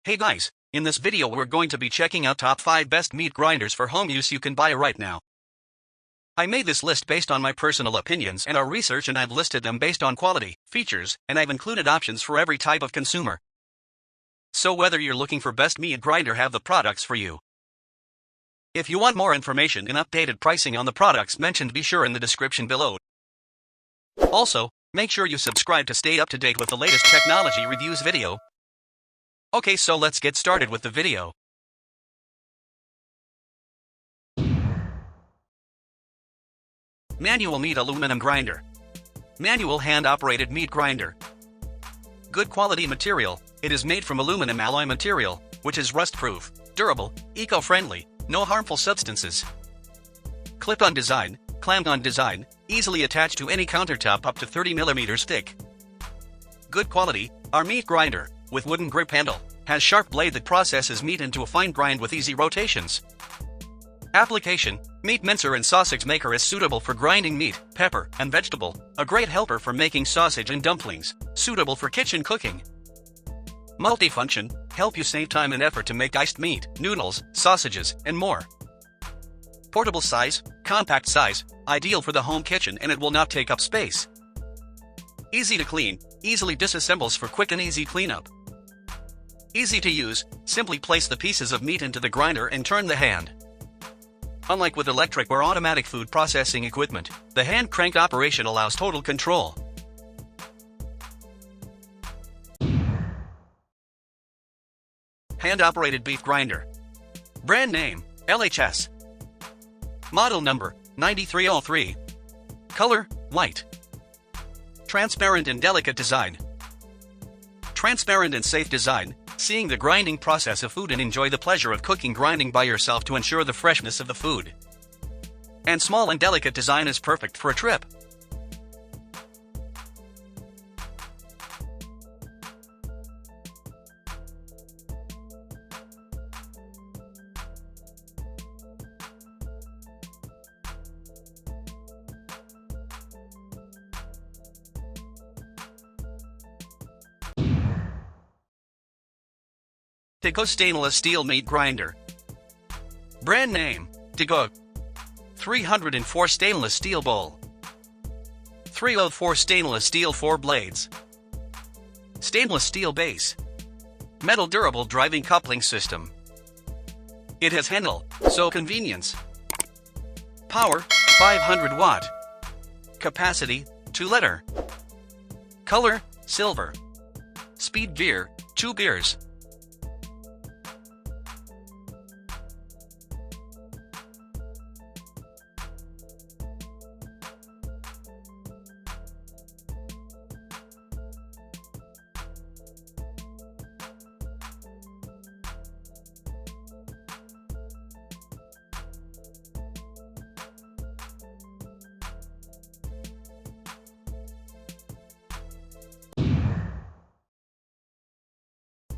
Hey guys, in this video we're going to be checking out top 5 best meat grinders for home use you can buy right now. I made this list based on my personal opinions and our research, and I've listed them based on quality, features, and I've included options for every type of consumer. So whether you're looking for best meat grinder, have the products for you. If you want more information and updated pricing on the products mentioned, be sure in the description below. Also, make sure you subscribe to stay up to date with the latest technology reviews video. Okay, so let's get started with the video. Manual meat aluminum grinder. Manual hand-operated meat grinder. Good quality material. It is made from aluminum alloy material, which is rust-proof, durable, eco-friendly, no harmful substances. Clip-on design, clamp-on design, easily attached to any countertop up to 30 mm thick. Good quality. Our meat grinder, with wooden grip handle, has sharp blade that processes meat into a fine grind with easy rotations. Application: meat mincer and sausage maker is suitable for grinding meat, pepper, and vegetable, a great helper for making sausage and dumplings, suitable for kitchen cooking. Multifunction: help you save time and effort to make iced meat, noodles, sausages, and more. Portable size: compact size, ideal for the home kitchen, and it will not take up space. Easy to clean, easily disassembles for quick and easy cleanup. Easy to use: simply place the pieces of meat into the grinder and turn the hand. Unlike with electric or automatic food processing equipment, the hand crank operation allows total control. Hand-operated beef grinder. Brand name: LHS. Model number: 9303. Color: white. Transparent and delicate design. Transparent and safe design, seeing the grinding process of food and enjoy the pleasure of cooking grinding by yourself to ensure the freshness of the food. And small and delicate design is perfect for a trip. DIGOO stainless steel meat grinder. Brand name: DIGOO. 304 stainless steel bowl. 304 stainless steel 4 blades. Stainless steel base. Metal durable driving coupling system. It has handle, so convenience. Power: 500 watt. Capacity: 2 liter. Color: silver. Speed gear: 2 gears.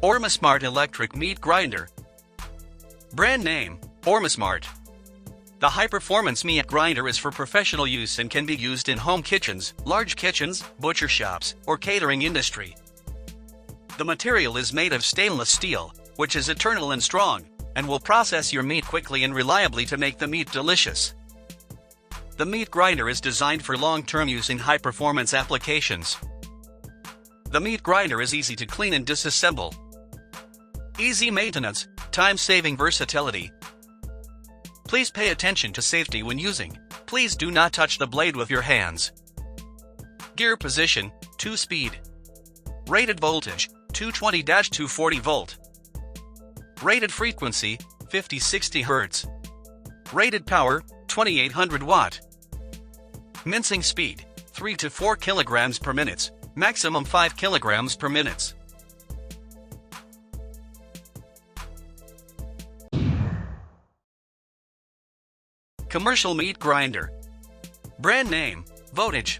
Ormismart electric meat grinder. Brand name: Ormismart. The high-performance meat grinder is for professional use and can be used in home kitchens, large kitchens, butcher shops, or catering industry. The material is made of stainless steel, which is eternal and strong, and will process your meat quickly and reliably to make the meat delicious. The meat grinder is designed for long-term use in high-performance applications. The meat grinder is easy to clean and disassemble. Easy maintenance, time-saving versatility. Please pay attention to safety when using. Please do not touch the blade with your hands. Gear position: 2-speed. Rated voltage: 220-240 volt. Rated frequency: 50-60 Hz. Rated power: 2800 watt. Mincing speed: 3 to 4 kilograms per minute, maximum 5 kilograms per minute. Commercial meat grinder. Brand name: Votage.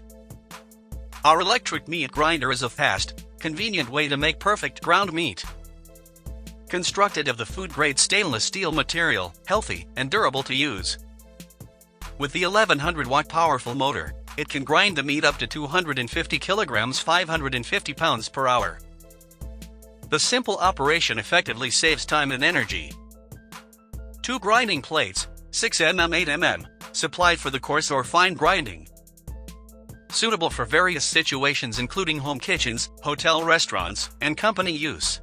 Our electric meat grinder is a fast, convenient way to make perfect ground meat. Constructed of the food-grade stainless steel material, healthy and durable to use. With the 1100-watt powerful motor, it can grind the meat up to 250 kilograms 550 pounds per hour. The simple operation effectively saves time and energy. 2 grinding plates, 6mm 8mm, supplied for the coarse or fine grinding. Suitable for various situations including home kitchens, hotel restaurants, and company use.